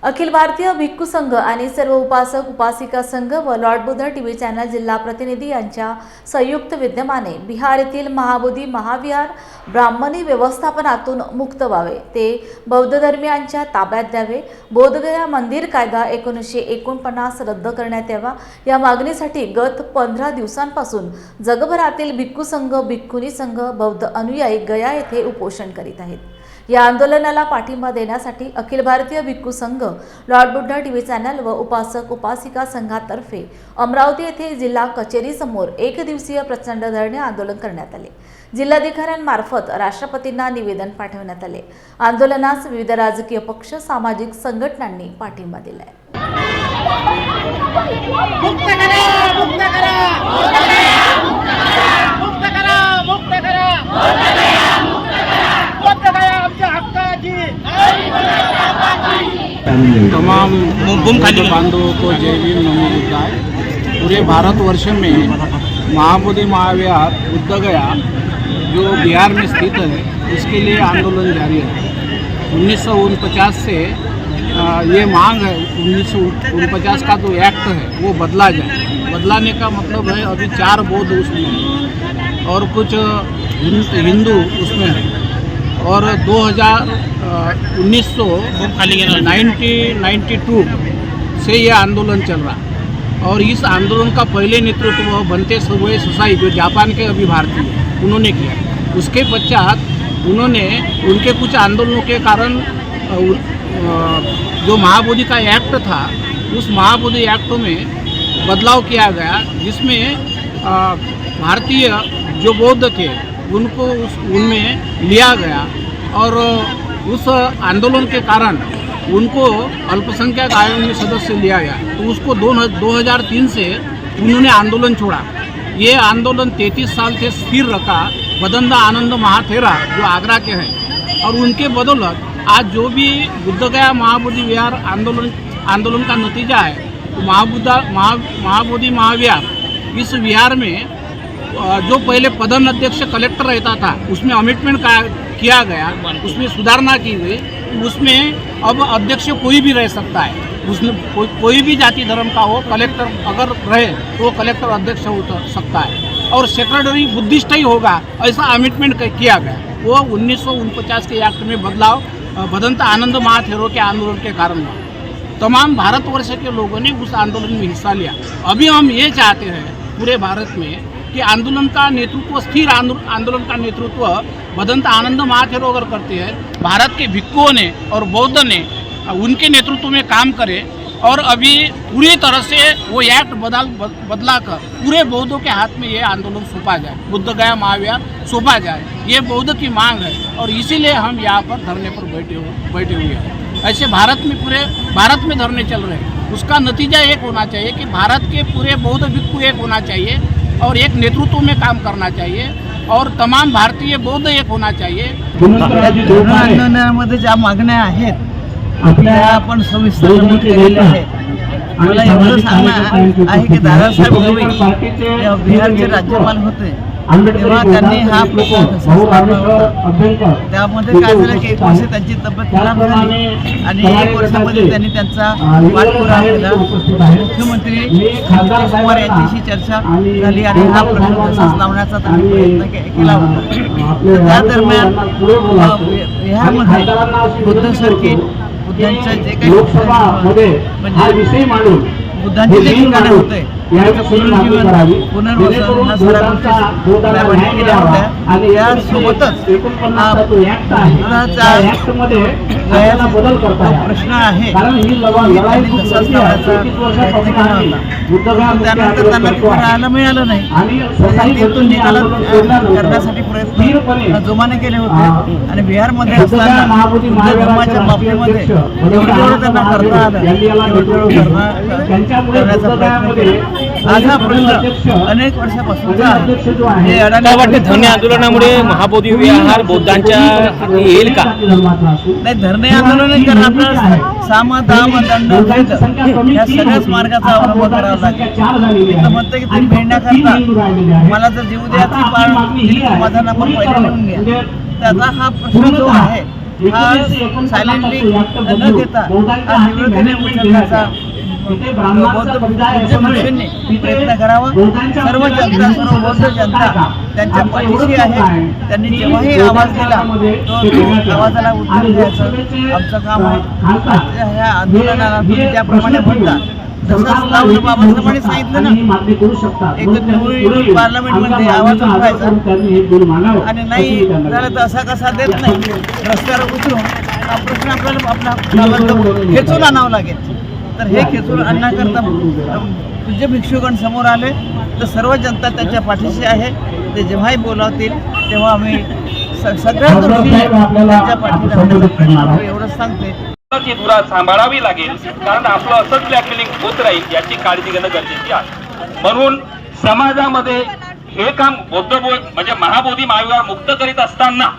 अखिल भारतीय भिक्खू संघ आणि सर्व उपासक उपासिका संघ व लॉर्ड बुद्ध टीव्ही चॅनल जिल्हा प्रतिनिधी यांच्या संयुक्त विद्यमाने बिहार येथील महाबोधी महाविहार ब्राह्मणी व्यवस्थापनातून मुक्त व्हावे, ते बौद्ध धर्मियांच्या ताब्यात द्यावे, बोधगया मंदिर कायदा 1949 रद्द करण्यात यावा या मागणीसाठी गत 15 दिवसांपासून जगभरातील भिक्खू संघ, भिक्खुनी संघ, बौद्ध अनुयायी गया येथे उपोषण करीत आहेत। या आंदोलनाला पाठिंबा देण्यासाठी अखिल भारतीय भिक्खू संघ, लॉर्ड बुद्ध टीव्ही चॅनल व उपासक उपासिका संघातर्फे अमरावती येथे जिल्हा कचेरी समोर एक दिवसीय प्रचंड धरणे आंदोलन करण्यात आले। जिल्हाधिकाऱ्यांमार्फत राष्ट्रपतींना निवेदन पाठवण्यात आले। आंदोलनास विविध राजकीय पक्ष, सामाजिक संघटनांनी पाठिंबा दिलाय। तमाम बांधवों को जय भीम, नमो बुद्धाय। पूरे भारतवर्ष में महाबोधि महाविहार बुद्ध गया जो बिहार में स्थित है, इसके लिए आंदोलन जारी है। 1949 से ये मांग है, 1949 का जो एक्ट है वो बदला जाए। बदलाने का मतलब है अभी 4 बौद्ध उसमें है और कुछ हिंदू उसमें है और 1992 से ये आंदोलन चल रहा है। और इस आंदोलन का पहले नेतृत्व बनते सरोए ससाई जो जापान के अभी भारतीय हैं उन्होंने किया। उसके पश्चात उन्होंने उनके कुछ आंदोलनों के कारण जो महाबोधि का एक्ट था, उस महाबोधि एक्ट में बदलाव किया गया, जिसमें भारतीय जो बौद्ध थे उनको उनमें लिया गया और उस आंदोलन के कारण उनको अल्पसंख्यक आयोग में सदस्य लिया गया। तो उसको 2003 से उन्होंने आंदोलन छोड़ा। ये आंदोलन 33 साल से स्थिर रखा। बदंदा आनंद महाथेरा जो आगरा के हैं और उनके बदौलत आज जो भी बुद्ध गया महाबोधि विहार आंदोलन का नतीजा है, तो महाबोधि महाविहार इस विहार में जो पहले प्रधान अध्यक्ष कलेक्टर रहता था उसमें अमेंडमेंट किया गया, उसमें सुधारना की गई। उसमें अब अध्यक्ष कोई भी रह सकता है, उसमें कोई भी जाति धर्म का हो, कलेक्टर अगर रहे तो वो कलेक्टर अध्यक्ष हो सकता है और सेक्रेटरी बुद्धिस्ट ही होगा, ऐसा अमेंडमेंट किया गया। वो 1949 के एक्ट में बदलाव भदंत आनंद महाथेरो के आंदोलन के कारण हुआ। तमाम भारतवर्ष के लोगों ने उस आंदोलन में हिस्सा लिया। अभी हम ये चाहते हैं पूरे भारत में कि आंदोलन का नेतृत्व, स्थिर आंदोलन का नेतृत्व भदंत आनंद महाथेरो अगर करते हैं, भारत के भिक्खुओं ने और बौद्ध ने उनके नेतृत्व में काम करे और अभी पूरी तरह से वो एक्ट बदला कर पूरे बौद्धों के हाथ में ये आंदोलन सौंपा जाए, बुद्ध गया महाविहार सौंपा जाए। ये बौद्ध की मांग है और इसीलिए हम यहाँ पर धरने पर बैठे हुए हैं। ऐसे भारत में पूरे भारत में धरने चल रहे हैं। उसका नतीजा एक होना चाहिए कि भारत के पूरे बौद्ध भिक्खु एक होना चाहिए और एक नेतृत्व में काम करना चाहिए और तमाम भारतीय बौद्ध एक होना चाहिए। आंदोलनामध्ये ज्या मागण्या आहेत आपल्या आपण सविस्तर नमूद केलेल्या आहेत। मला एवढं सांगणं आहे की दादासाहेब गवई जेव्हा बिहारचे राज्यपाल होते तेव्हा त्यांनी हा त्यामध्ये काय झालं की 1 वर्ष त्यांची तब्येत खराब झाली आणि 1 वर्षामध्ये त्यांनी त्यांचा पाठपुरावा केला। मुख्यमंत्री नितीश कुमार यांच्याशी चर्चा झाली आणि हा प्रश्न तसाच लावण्याचा त्यांनी प्रयत्न केला होता। त्या दरम्यान बिहारमध्ये बुद्ध सर्किट, बुद्धांचं जे काही म्हणजे बुद्धांचे जे ठिकाणं होते पुनर्जीवन, पुनर्वसन ह्या सर्व गोष्टी केल्या होत्या आणि यासोबतच प्रश्न आहे तसाच लावण्याचा त्यानंतर त्यांना राहायला मिळालं नाही। तिथून निकाल करण्यासाठी प्रयत्न जोमाने केले होते आणि बिहारमध्ये असताना बुद्ध धर्माच्या बाबतीमध्ये जेवढं त्यांना करता आलं तेवढं करण्याचा प्रयत्न केला। आज हा प्रश्न अनेक वर्षापासूनचा आहे। वाटते धरणे आंदोलनामुळे महाबोधी विहार बौद्धांच्या हाती येईल का? नाही, धरणे आंदोलन करणं आपल्याला साम दाम दंड भेद या सगळ्याच मार्गाचा अवलंब करावा लागेल। तर म्हणते की तुम्ही भेटण्याकरता मला जर जीव द्यायची समाधान आपण पहिले लिहून घ्या, त्याचा हा प्रश्न जो आहे हा सायलेंटली न घेता हा तीव्रतेने उचलण्याचा बौद्ध मिशनने प्रयत्न करावा. सर्व जनता, सर्व बौद्ध जनता त्यांच्या पाठीशी आहे. त्यांनी जेव्हाही आवाज दिला तो आवाजाला उत्तर द्यायचं आमचं काम आहे. ह्या आंदोलनाला तुम्ही ज्याप्रमाणे म्हणता तसंच लावलं बाबासाहेबांनी सांगितलं ना, एक निवडणूक पार्लमेंटमध्ये आवाज उठवायचा आणि नाही झालं तर असा कसा देत नाही, रस्त्यावर उतरून हा प्रश्न आपल्याला आपला खेचून आणावं लागेल. तर हे खेचून आणण्याकरता पूज्य भिक्षुगण समोर आले तर सर्व जनता त्यांच्या पाठीशी आहे. ते जेव्हाही बोलावतील तेव्हा आम्ही सगळ्या गोष्टी त्यांच्या पाठीला एवढंच सांगते. ची धुरा सांभाळावी लागेल, कारण आपलं असंच ब्लॅकमेलिंग होत राहील याची काळजी घेणं गरजेची आहे. म्हणून समाजामध्ये हे काम म्हणजे महाबोधी महाविहार मुक्त करीत असताना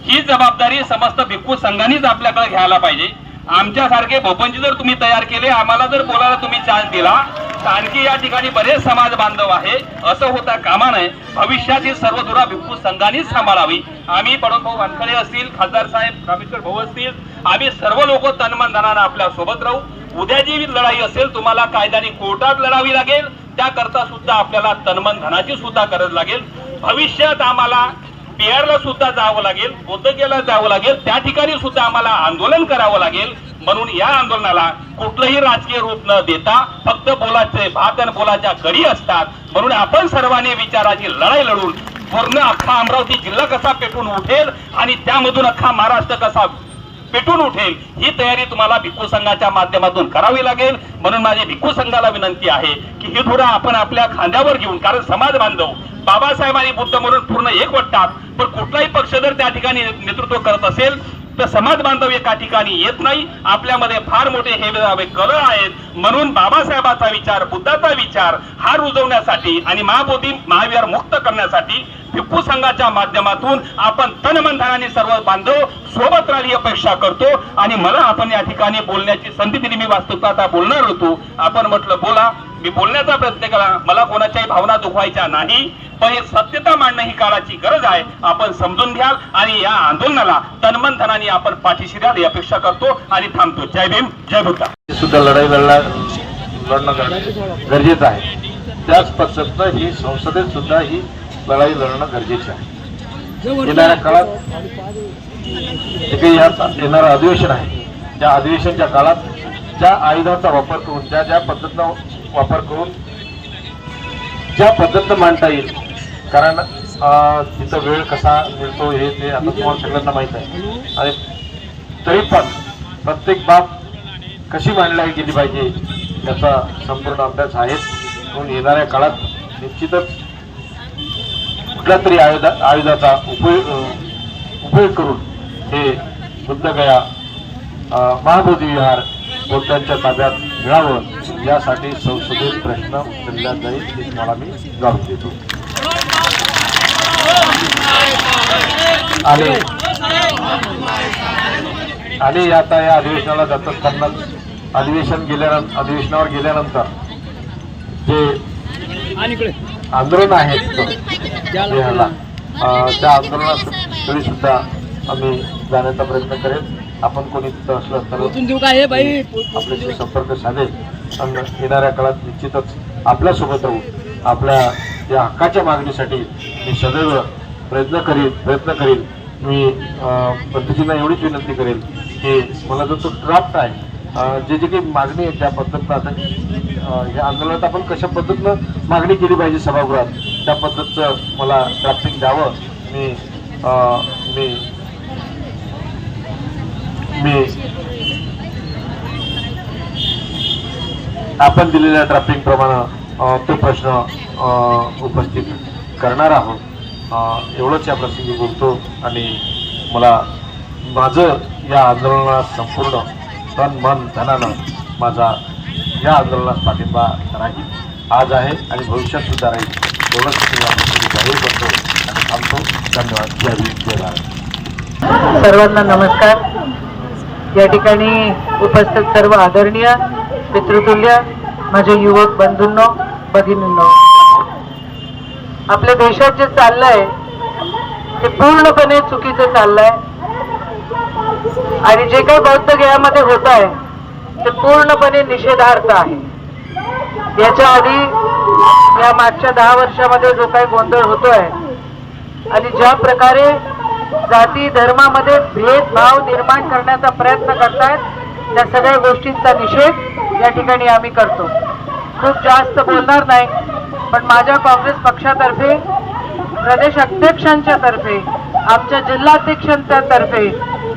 ही जबाबदारी समस्त भिक्खू संघानेच आपल्याकडे घ्यायला पाहिजे. आमच्यासारखे भोपनजी जर तुम्ही तयार केले, आम्हाला जर बोलायला तुम्ही चान्स दिला तर आणखी या ठिकाणी बरेच समाज बांधव आहे, असं होता कामा नये. भविष्यातील सर्व धुरा भिक्खू संघानेच सांभाळावी. आम्ही बडोदभाऊ वानखडे असतील, खासदार साहेब रामेश्वर भाऊ असतील, आम्ही सर्व लोक तनमन धनानं आपल्या सोबत राहू. उद्या जी लढाई असेल तुम्हाला कायद्याने कोर्टात लढावी लागेल, त्याकरता सुद्धा आपल्याला तनमन धनाची सुद्धा गरज लागेल. भविष्यात आम्हाला बिहारला सुद्धा जावं लागेल, बोधगयाला जावं लागेल, त्या ठिकाणी सुद्धा आम्हाला आंदोलन करावं लागेल. म्हणून या आंदोलनाला कुठलंही राजकीय रूप न देता फक्त बोलाचे भात आणि बोलाच्या कडी असतात. म्हणून आपण सर्वांनी विचाराची लढाई लढून पूर्ण अख्खा अमरावती जिल्हा कसा पेटून उठेल आणि त्यामधून अख्खा महाराष्ट्र कसा पेटून उठेल ही तयारी तुम्हाला भिक्खू संघाच्या माध्यमातून करावी लागेल. म्हणून माझी भिक्खू संघाला विनंती आहे की ही धुरा आपण आपल्या खांद्यावर घेऊन, कारण समाज बांधव बाबासाहेब आणि बुद्ध म्हणून पूर्ण एक वाटतात, पण कुठलाही पक्ष जर त्या ठिकाणी नेतृत्व करत असेल तर समाज बांधव एका ठिकाणी येत नाही. आपल्यामध्ये फार मोठे हे कलह आहेत. म्हणून बाबासाहेबाचा विचार, बुद्धाचा विचार हा रुजवण्यासाठी आणि महाबोधी महाविहार मुक्त करण्यासाठी भिक्खू संघाच्या माध्यमातून आपण तनमन धनाने सर्व बांधव सोबत राहण्याची अपेक्षा करतो. आणि मला आपण या ठिकाणी बोलण्याची संधी दिली. मी वास्तविकता आता बोलणार होतो, आपण म्हटलं बोला, मी बोलण्याचा प्रयत्न केला. मला कोणाच्याही भावना दुखवायच्या नाही, पण हे सत्यता मांडणं ही काळाची गरज आहे. आपण समजून घ्याल आणि या आंदोलनाला तनमन धनाने आपण पाठीशी द्याल ही अपेक्षा करतो आणि थांबतो. जय भीम, जय बुद्ध. सुद्धा लढाई लढणं गरजेचं आहे. त्याच पद्धतीनं ही संसदेत सुद्धा ही लढाई लढणं गरजेचं आहे. येणाऱ्या काळात जे काही येणारं अधिवेशन आहे, त्या अधिवेशनच्या काळात ज्या आयुधाचा वापर करून, ज्या पद्धतीनं वापर करून ज्या पद्धतीनं मांडता येईल, कारण तिथं वेळ कसा मिळतो हे ते आता तुम्हाला सगळ्यांना माहीत आहे. आणि तरी पण प्रत्येक बाब कशी मांडली गेली पाहिजे याचा संपूर्ण अभ्यास आहे. म्हणून येणाऱ्या काळात निश्चितच कुठल्या तरी आयुधाचा उपयोग करून हे बुद्धगया महाबोधी विहार बौद्धांच्या ताब्यात मिळावं यासाठी संसदेत प्रश्न उचलला जाईल हे तुम्हाला मी जाणून देतो. आणि आता या अधिवेशनाला जात असताना अधिवेशनावर गेल्यानंतर जे आंदोलन आहेत त्या आंदोलनास्थळी सुद्धा आम्ही जाण्याचा प्रयत्न करेल. आपण कोणी तिथं असलं तर आपल्याशी संपर्क साधेल आणि येणाऱ्या काळात निश्चितच आपल्यासोबत राहू. आपल्या या हक्काच्या मागणीसाठी मी सदैव प्रयत्न करील. मी पंतजींना एवढीच विनंती करेल की मला जो ड्राफ्ट आहे, जे काही मागणी आहे त्या पद्धतीनं आता या आंदोलनात आपण कशा पद्धतीनं मागणी केली पाहिजे सभागृहात, त्या पद्धतीचं मला ड्राफ्टिंग द्यावं. मी आपण दिलेल्या ड्राफ्टिंग प्रमाणे तो प्रश्न उपस्थित करणार आहोत. एवढंच या प्रसंगी बोलतो आणि मला माझं या आंदोलनात संपूर्ण तन मन धनानं माझा या आंदोलनात पाठिंबा राहील, आज आहे आणि भविष्यात सुद्धा राहील. एवढंच जाहीर करतो आणि थांबतो. धन्यवाद. जय भीम, जय भारत. सर्वांना नमस्कार. या ठिकाणी उपस्थित सर्व आदरणीय पितृतुल्य माझे युवक बंधूंनो, भगिनींनो, आपल्या देशात जे चाललंय ते पूर्णपणे चुकीचं चाललंय. आणि जे काही बौद्धगयामध्ये होत आहे ते पूर्णपणे निषेधार्थ आहे. याच्या आधी या मागच्या 10 वर्षामध्ये जो काही गोंधळ होतोय आणि ज्या प्रकारे जाती धर्मामध्ये भेदभाव निर्माण करण्याचा प्रयत्न करतायत त्या सगळ्या गोष्टींचा निषेध या ठिकाणी आम्ही करतो. खूप जास्त बोलणार नाही, पण माझ्या काँग्रेस पक्षातर्फे, प्रदेश अध्यक्षांच्या तर्फे, आमच्या जिल्हाध्यक्षांच्या तर्फे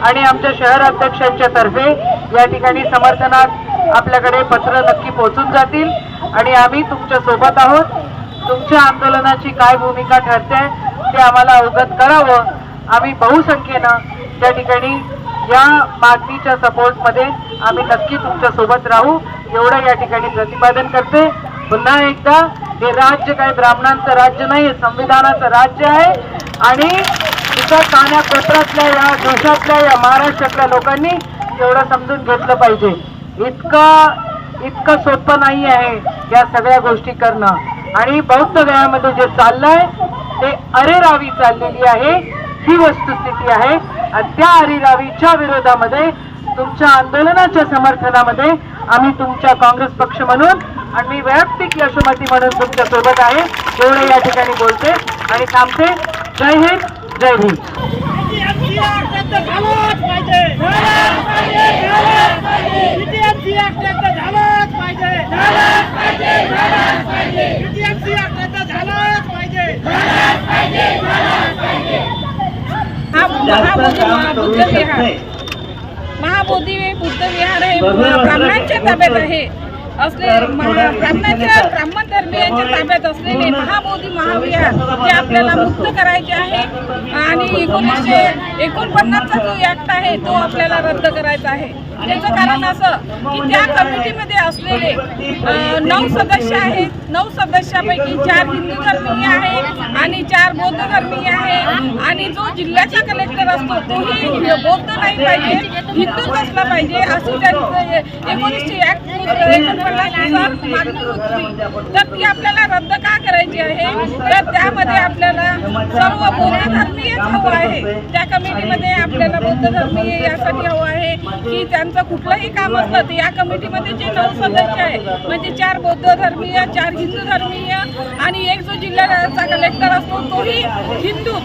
आणि आमच्या शहर अध्यक्षांच्या तर्फे या ठिकाणी समर्थनात आपल्याकडे पत्र नक्की पोहोचून जातील आणि आम्ही तुमच्या सोबत आहोत. तुमच्या आंदोलनाची काय भूमिका ठरते ते आम्हाला अवगत करावं. आम्ही बहुसंख्येनं त्या ठिकाणी या मागणीच्या सपोर्टमध्ये आम्ही नक्की तुमच्या सोबत राहू एवढं या ठिकाणी प्रतिपादन करते. पुन्हा एकदा हे राज्य काही ब्राह्मणांचं राज्य नाही, हे संविधानाचं राज्य आहे आणि इथं कानाकोपऱ्यातल्या या देशातल्या या महाराष्ट्रातल्या लोकांनी एवढं समजून घेतलं पाहिजे. इतकं सोपं नाही आहे या सगळ्या गोष्टी करणं. आणि बौद्ध गयामध्ये जे चाललंय ते अरेरावी चाललेली आहे, ही वस्तुस्थिती आहे. आणि त्या अरेरावीच्या विरोधामध्ये तुमच्या आंदोलनाच्या समर्थनामध्ये आम्ही तुमच्या काँग्रेस पक्ष म्हणून आणि मी वैयक्तिक यशोमती म्हणून तुमच्या सोबत आहे एवढे या ठिकाणी बोलते आणि थांबते. जय हिंद, जय भीम. महाबोधी बुद्ध विहार हे ब्राह्मणांच्या ताब्यात आहे. ब्राह्मण धर्मीयांच्या ताब्यात असलेले महाबोधी महाविहार ते आपल्याला मुक्त करायचे आहे आणि 1949चा जो ऍक्ट आहे तो आपल्याला रद्द करायचा आहे. त्याचं कारण असं की त्या कमिटीमध्ये असलेले 9 सदस्य आहेत. 9 सदस्यापैकी 4 हिंदू धर्मीय आहे आणि 4 बौद्ध धर्मीय आहे आणि जो जिल्ह्याचा कलेक्टर असतो तोही बौद्ध नाही पाहिजे, हिंदूच असला पाहिजे अशी त्यांची 1900 ऍक्ट 49नुसार मागणी होती. तर ती आपल्याला रद्द का करायची आहे तर त्यामध्ये आपल्याला सर्व बौद्ध धर्मीयच हवं आहे. त्या कमिटीमध्ये आपल्याला बौद्ध धर्मीय यासाठी हवं आहे की त्यांचं कुठलंही काम असलं तर या कमिटीमध्ये जे 9 सदस्य आहे म्हणजे 4 बौद्ध धर्मीय, 4 हिंदू धर्मीय आणि एक जो जिल्ह्याचा कलेक्टर असतो तोही हिंदू.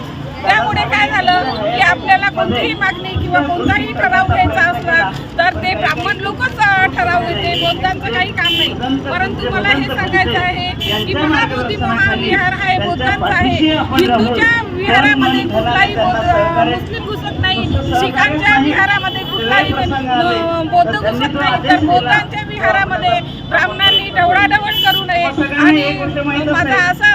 त्यामुळे काय झालं की आपल्याला कोणतीही मागणी किंवा कोणताही ठराव घ्यायचा असला तर ते ब्राह्मण लोकच ठराव घेते, बौद्धांचं काही काम नाही. परंतु मला हे सांगायचं आहे की महाबोधी महाविहार हा बौद्धांचा आहे. हिंदूच्या विहारामध्ये कुठलाही मुस्लिम घुसत नाही, शिखांच्या विहारामध्ये कुठलाही बौद्ध घुसत नाही, तर बौद्धांच्या विहारामध्ये ब्राह्मणांनी ढवळाढवळ करू नये. आणि माझा असा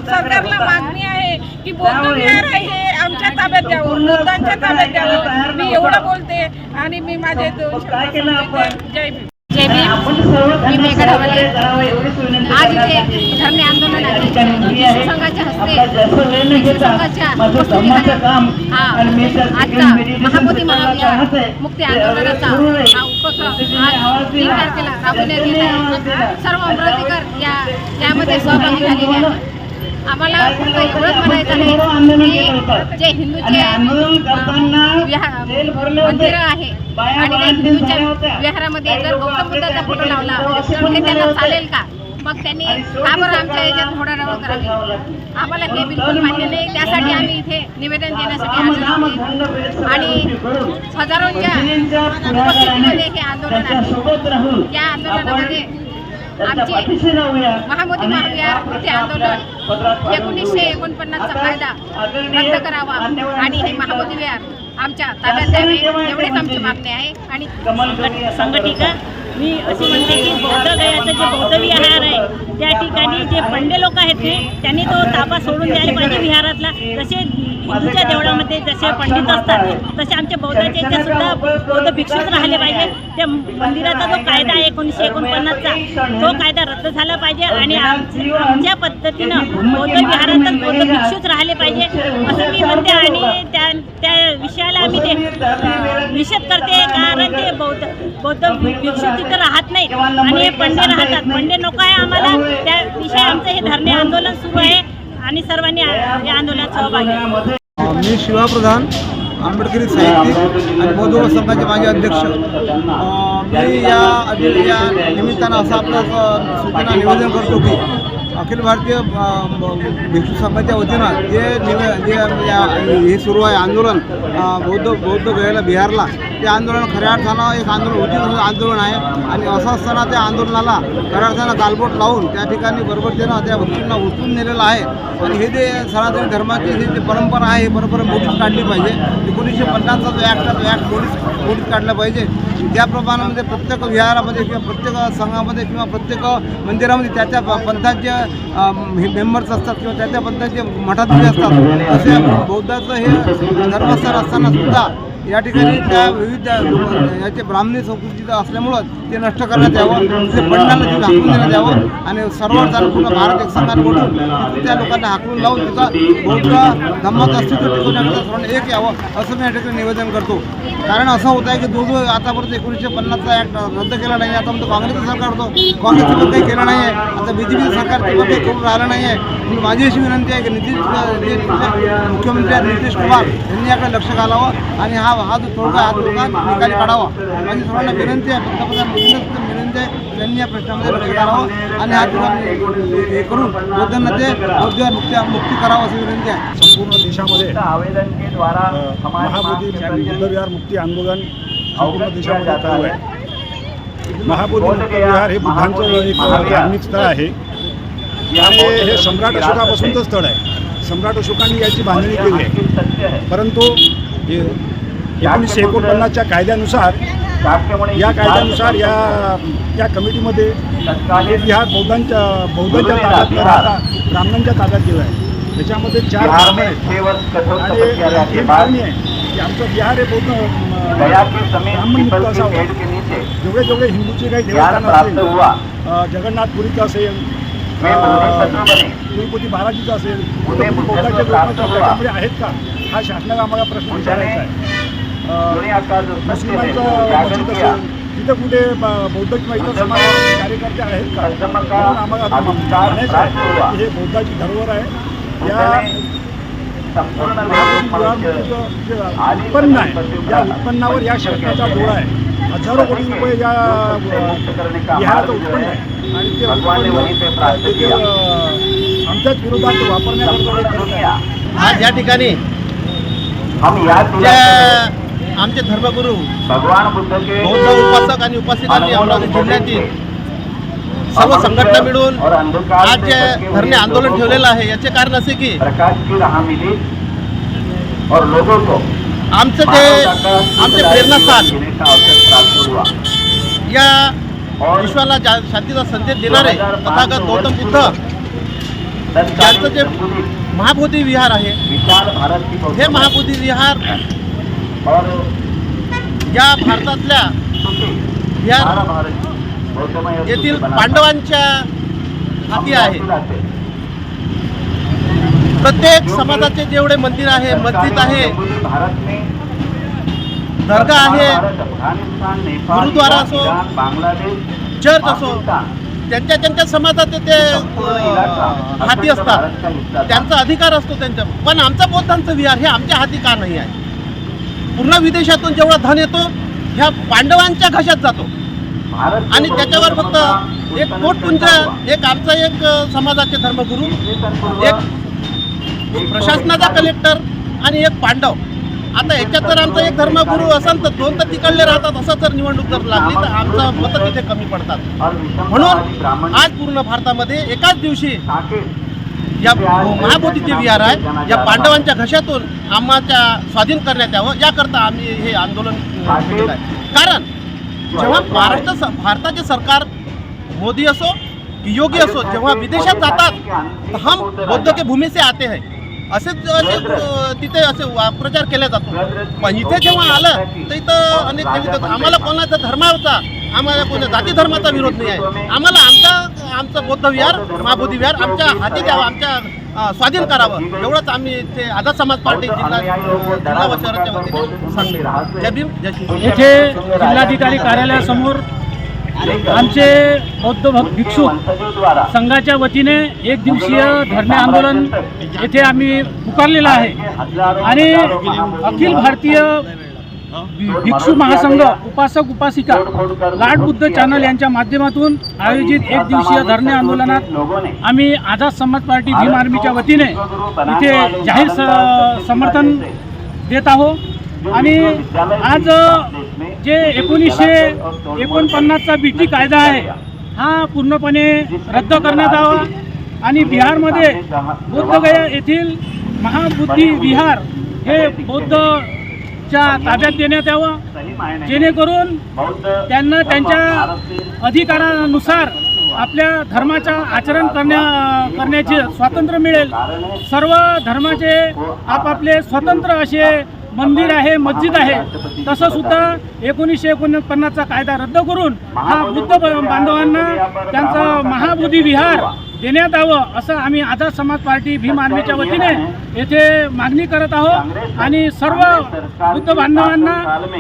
सरकारला मागणी आहे की बौद्ध विहार आहे हे आमच्या ताब्यात द्यावं, बौद्धांच्या ताब्यात द्यावं. मी एवढं बोलते आणि मी माझे 2 शब्द सांगते. जय भीम. जय भीम. मी मेघा ढवळे. आज इथे धरणे आंदोलन आहे. संघाच्या हस्ते संघाच्या उपस्थितीखाली आजचा महाबोधी महाविहार मुक्ती आंदोलनाचा हा उपक्रम आज 3 तारखेला राबवण्यात येत आहे. सर्व अमरावतीकर यामध्ये सहभागी झालेले आहेत. आम्हाला फक्त एवढंच म्हणायचं आहे की जे हिंदूचे मंदिरं आहे आणि त्या हिंदूच्या विहारामध्ये जर गौतम बुद्धाचा फोटो लावला तर हे त्यांना चालेल का? मग त्यांनी का बरं आमच्या याच्यात ढवळाढवळ करावी? आम्हाला हे बिलकुल मान्य नाही. त्यासाठी आम्ही इथे निवेदन देण्यासाठी आलो आणि हजारोंच्या उपस्थितीमध्ये हे आंदोलन आहे. या आंदोलनामध्ये आमचे महाबोधी महाविहार मुक्ती आंदोलन 1949चा कायदा रद्द करावा आणि हे महाबोधी विहार आमच्या ताब्यात द्यावे एवढेच आमची मागणी आहे. आणि संघटिका मी अशी म्हणते की बौद्ध गयाचं जे बौद्ध विहार आहे त्या ठिकाणी जे पंडे लोक आहेत त्यांनी तो ताबा सोडून द्यायला पाहिजे विहारातला. जसे हिंदूच्या देवळामध्ये जसे पंडित असतात तसे आमच्या बौद्धाच्या इथे सुद्धा बौद्ध भिक्षूच राहिले पाहिजे. त्या मंदिराचा जो कायदा आहे 1949चा तो कायदा रद्द झाला पाहिजे आणि आमच्या पद्धतीनं बौद्ध विहारातच बौद्ध भिक्षूच राहिले पाहिजे असं मी म्हणते. आणि त्या विषयाला आम्ही ते निषेध करते कारण ते बौद्ध भिक्षू तिथं राहत नाहीत आणि हे पंडे राहतात. पंडे नको आहे आम्हाला. त्याविषयी आमचं हे धरणे आंदोलन सुरू आहे आणि सर्वांनी या आंदोलनात सहभागी. मी शिवा प्रधान आंबेडकरी साहित्यिक आणि बौद्ध संघाचे माजी अध्यक्ष. मी या निमित्तानं असं आपलं सूचना निवेदन करतो की अखिल भारतीय भिक्षू संघाच्या वतीनं हे सुरू आहे आंदोलन बौद्ध गयाला बिहारला, ते आंदोलन खऱ्या अर्थानं एक आंदोलन उचित आंदोलन आहे. आणि असं असताना त्या आंदोलनाला खऱ्या अर्थानं गालबोट लावून त्या ठिकाणी बरोबरतेनं त्या भिक्षूंना उचलून नेलेलं आहे. आणि हे जे सनातनी धर्माची ही जी परंपरा आहे, ही परंपरा मोडीच काढली पाहिजे. 1950चा जो ॲक्ट मोडीच काढला पाहिजे. ज्याप्रमाणे प्रत्येक विहारामध्ये किंवा प्रत्येक संघामध्ये किंवा प्रत्येक मंदिरामध्ये त्या पंथाचे हे मेंबर्स असतात किंवा त्या पंथाचे मठाधीश असतात, असे बौद्धाचं हे धर्मस्थान असताना सुद्धा या ठिकाणी त्या विविध याचे ब्राह्मणी संस्कृतीचं असल्यामुळं ते नष्ट करण्यात यावं, ते पंडाला तिथं हाकलून देण्यात यावं आणि सर्व जण पूर्ण भारत एक संघात बोलून त्या लोकांना हाकलून लावून तिथं बौद्ध धर्माचं अस्तित्व टिकवण्याकरता सर्वांना एक यावं असं मी या ठिकाणी निवेदन करतो. कारण असं होत आहे की जो आतापर्यंत 1950चा ॲक्ट रद्द केला नाही, आता म्हणतो काँग्रेसचं सरकार होतं, काँग्रेसचं पण काही केलं नाही आहे, आता BJPचं सरकार किंवा काही करून राहिलं नाही आहे. म्हणून माझी अशी विनंती आहे की मुख्यमंत्री नितीश कुमार यांनी याकडे लक्ष घालावं आणि हा जो तोडगा निकाली काढावा. माझी सर्वांना विनंती आहे, पंतप्रधान मोदींना विनंती आहे त्यांनी या प्रश्नामध्ये लक्ष घालावं आणि हा तोडगा हे करून बौद्धांना ते मुक्ती करावं अशी विनंती आहे. संपूर्ण देशामध्ये महाबोधी बुद्धविहार मुक्ती आंदोलन संपूर्ण देशामध्ये चालू आहे. महाबोधी मुक्त विहार हे बुद्धांचं एक धार्मिक स्थळ आहे आणि हे सम्राट अशोकापासूनचं स्थळ आहे. सम्राट अशोकांनी याची बांधणी केली आहे, परंतु 1949च्या कायद्यानुसार या कमिटीमध्ये हे विहार बौद्धांच्या ताब्यात न राहता ब्राह्मणांच्या ताब्यात गेलं आहे. त्याच्यामध्ये 4 ब्राह्मण आहेत आणि ही मागणी आहे की आमचं विहार हे बौद्ध ब्राह्मणयुक्त असावं. जेवढे हिंदूचे काही देवस्थान असेल, जगन्नाथपुरीचं असेल, तिरुपती बालाजीचं असेल, बौद्धाचे त्याच्यामध्ये आहेत का, हा शासनाला आम्हाला प्रश्न विचारायचा आहे. मुस्लिमांचं मस्जिद असेल तिथं कुठे बौद्ध किंवा इतर समाजाचे कार्यकर्ते आहेत का, म्हणून आम्हाला म्हणायचं आहे की हे बौद्धाची धरोहर आहे. या उत्पन्न आहे, या उत्पन्नावर या शासनाचा डोळा आहे. हजारो कोटी रुपये या विहाराचं उत्पन्न आहे आणि ते आमच्याच विरोधात वापरण्याकरता आज या ठिकाणी आमचे धर्मगुरू बौद्ध उपासक आणि उपासिकांनी अमरावती जिल्ह्यातील सर्व संघटना मिळून आज जे धरणे आंदोलन ठेवलेलं आहे, याचे कारण असे की आमचे प्रेरणास्थान या विश्वाला शांतीचा संदेश देणारे तथागत गौतम बुद्ध यांचं जे महाबोधी विहार आहे, हे महाबोधी विहार या भारतातल्या बिहार येथील पांडवांच्या हाती आहे. प्रत्येक समाजाचे जेवढे मंदिर आहे, मस्जिद आहे, दर्गा आहे, गुरुद्वारा असो, चर्च असो, त्यांच्या समाजाचे ते हाती असतात, त्यांचा अधिकार असतो त्यांच्या. पण आमचा बौद्धांचं विहार हे आमच्या हाती का नाही आहे? पूर्ण विदेशातून जेवढा धन येतो ह्या पांडवांच्या घशात जातो आणि त्याच्यावर फक्त एक पोटपुंज, एक आमचा एक समाजाचे धर्मगुरू, एक प्रशासनाचा कलेक्टर आणि एक पांडव. आता याच्यात जर आमचा एक धर्मगुरू असेल तर 2 तर तिकडले राहतात. असं जर निवडणूक जर लागली तर आमचं मतं तिथे कमी पडतात. म्हणून आज पूर्ण भारतामध्ये एकाच दिवशी या महाबोधीचे विहार आहे, या पांडवांच्या घशातून आम्हाला स्वाधीन करण्यात यावं याकरता आम्ही हे आंदोलन केलेलं आहे. कारण जेव्हा भारताचे सरकार मोदी असो की योगी असो, जेव्हा विदेशात जातात तर हम बौद्ध के भूमी से आते हैं असे तिथे असे प्रचार केला जातो. पण इथे जेव्हा आलं तर इथं अनेक आम्हाला कोणाचा धर्माचा, आम्हाला कोणत्या जाती धर्माचा विरोध नाही आहे. आम्हाला आमचं बौद्ध विहार, महाबोधी विहार आमच्या हाती द्यावं, आमच्या स्वाधीन करावं, एवढंच आम्ही इथे आझाद समाज पार्टी जिल्हा व शहराच्या वतीने सांगतो. जय भीम, जय श्री. येथे जिल्हाधिकारी कार्यालयासमोर आमचे बौद्ध भिक्षू संघाच्या वतीने एक दिवसीय धरणे आंदोलन येथे आम्ही पुकारलेलं आहे आणि अखिल भारतीय भिक्षू महासंघ उपासक उपासिका लॉर्ड बुद्ध चॅनल यांच्या माध्यमातून आयोजित एक दिवसीय धरणे आंदोलनात आम्ही आझाद समाज पार्टी भीम आर्मीच्या वतीने इथे जाहीर समर्थन देत आहोत आणि आज जे 1949चा बीटी कायदा आहे हा पूर्णपणे रद्द करण्यात यावा आणि बिहारमध्ये बौद्धगया येथील महाबोधी विहार हे बौद्धच्या ताब्यात देण्यात यावं जेणेकरून त्यांना त्यांच्या अधिकारानुसार आपल्या धर्माचा आचरण करण्याचे स्वातंत्र्य मिळेल. सर्व धर्माचे आपापले स्वतंत्र असे मंदिर आहे, मस्जिद आहे. तसं सुद्धा 1949चा कायदा रद्द करून हा बुद्ध बांधवांना त्यांचं महाबोधी विहार देण्यात यावं असं आम्ही आझाद समाज पार्टी भीम आर्मीच्या वतीने येथे मागणी करत आहोत आणि सर्व बुद्ध बांधवांना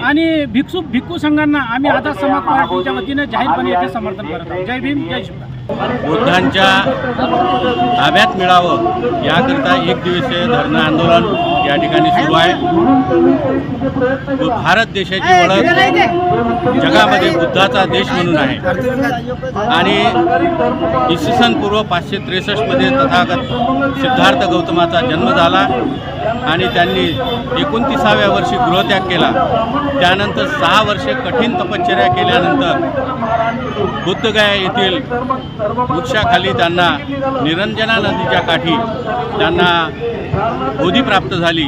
आणि भिक्खू संघांना आम्ही आझाद समाज पार्टीच्या वतीने जाहीरपणे येथे समर्थन करत आहोत. जय भीम, जय शिवराय. बुद्धांच्या ताब्यात मिळावं याकरिता एक दिवसीय धरणं आंदोलन या ठिकाणी सुरू आहे. भारत देशाची ओळख जगामध्ये बुद्धाचा देश म्हणून आहे आणि इसवी सन पूर्व 563 तथागत सिद्धार्थ गौतमाचा जन्म झाला आणि त्यांनी 29व्या वर्षी गृहत्याग केला. त्यानंतर 6 वर्षे कठीण तपश्चर्या केल्यानंतर बुद्धगया येथील वृक्षाखाली त्यांना निरंजना नदीच्या काठी त्यांना बोधी प्राप्त झाली.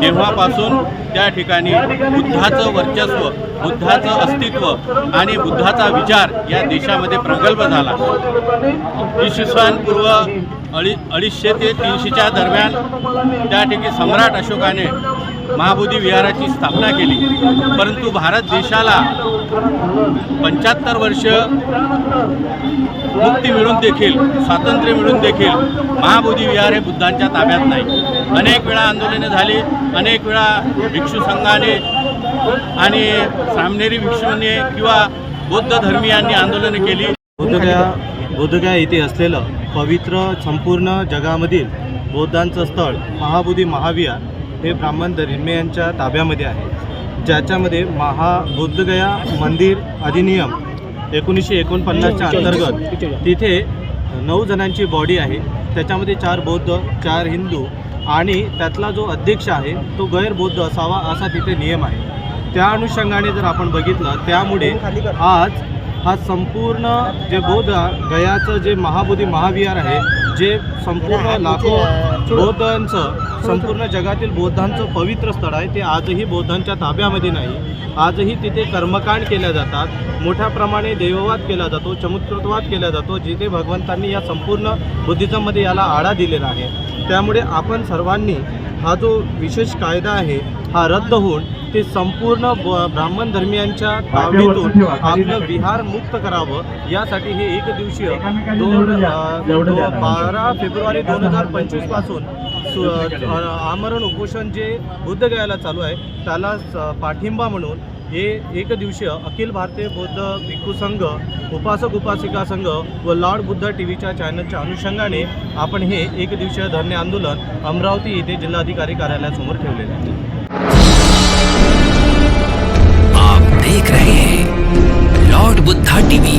तेव्हापासून त्या ठिकाणी बुद्धाचं वर्चस्व, बुद्धाचं अस्तित्व आणि बुद्धाचा विचार या देशामध्ये प्रगल्भ झाला. इसवी सन पूर्व 250 ते 300च्या दरम्यान त्या ठिकाणी सम्राट अशोकाने महाबोधी विहाराची स्थापना केली. परंतु भारत देशाला 75 वर्ष मुक्ती मिळून देखील, स्वातंत्र्य मिळून देखील महाबोधी विहार हे बुद्धांच्या ताब्यात नाही. अनेक वेळा आंदोलने झाली, अनेक वेळा भिक्षू संघाने आणि सामनेरी भिक्षूंनी किंवा बौद्ध धर्मीयांनी आंदोलने केली. बोधगया येथे असलेलं पवित्र संपूर्ण जगामधील बौद्धांचं स्थळ महाबोधी महाविहार हे ब्राह्मण धर्मीयांच्या ताब्यामध्ये आहे, ज्याच्यामध्ये बोधगया मंदिर अधिनियम 1949च्या अंतर्गत तिथे 9 जणांची बॉडी आहे. त्याच्यामध्ये 4 बौद्ध, 4 हिंदू आणि त्यातला जो अध्यक्ष आहे तो गैरबौद्ध असावा असा तिथे नियम आहे. त्या अनुषंगाने जर आपण बघितलं त्यामुळे आज हा संपूर्ण जे गयाचं जे महाबोधी महाविहार आहे, जे संपूर्ण लाखो बौद्धांचं, संपूर्ण जगातील बौद्धांचं पवित्र स्थळ आहे, ते आजही बौद्धांच्या ताब्यामध्ये नाही. आजही तिथे कर्मकांड केल्या जातात, मोठ्या प्रमाणे देववाद केला जातो, चमत्कृतवाद केला जातो, जिथे भगवंतांनी या संपूर्ण बुद्धिझममध्ये याला आळा दिलेला आहे. त्यामुळे आपण सर्वांनी हा जो विशेष कायदा आहे हा रद्द होऊन ते संपूर्ण ब्राह्मण धर्मियांच्या ताब्यातून आपलं विहार मुक्त करावं यासाठी हे एक दिवसीय 12 फेब्रुवारी 2025 पासून आमरण उपोषण जे बुद्धगयाला चालू आहे त्याला पाठिंबा म्हणून हे एक दिवसीय अखिल भारतीय बौद्ध भिक्खू संघ, उपासक उपासिका संघ व लॉर्ड बुद्ध टीव्हीच्या चॅनलच्या अनुषंगाने आपण हे एक दिवसीय धरणे आंदोलन अमरावती येथे जिल्हाधिकारी कार्यालयासमोर ठेवलेले आहे. आप देख रहे हैं लॉर्ड बुद्धा टीवी.